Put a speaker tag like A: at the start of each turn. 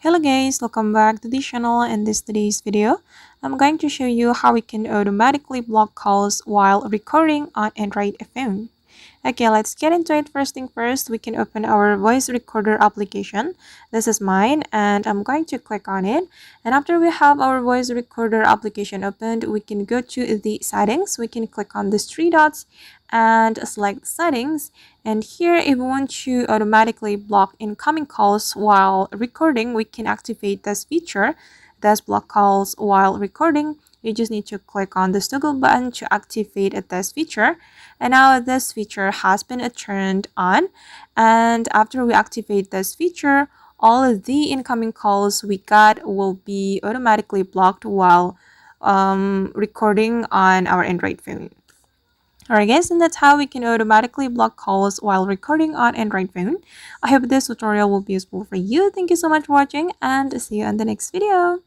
A: Hello guys, welcome back to the channel. In today's video, I'm going to show you how we can automatically block calls while recording on Android phone. Okay, let's get into it. First thing first, we can open our voice recorder application. This is mine and I'm going to click on it. And after we have our voice recorder application opened, we can go to the settings. We can click on these three dots and select settings. And here, if we want to automatically block incoming calls while recording, we can activate this feature. This block calls while recording. You just need to click on this toggle button to activate this feature. And now this feature has been turned on. And after we activate this feature, all of the incoming calls we got will be automatically blocked while recording on our Android phone. Alright guys, and that's how we can automatically block calls while recording on Android phone. I hope this tutorial will be useful for you. Thank you so much for watching and see you in the next video.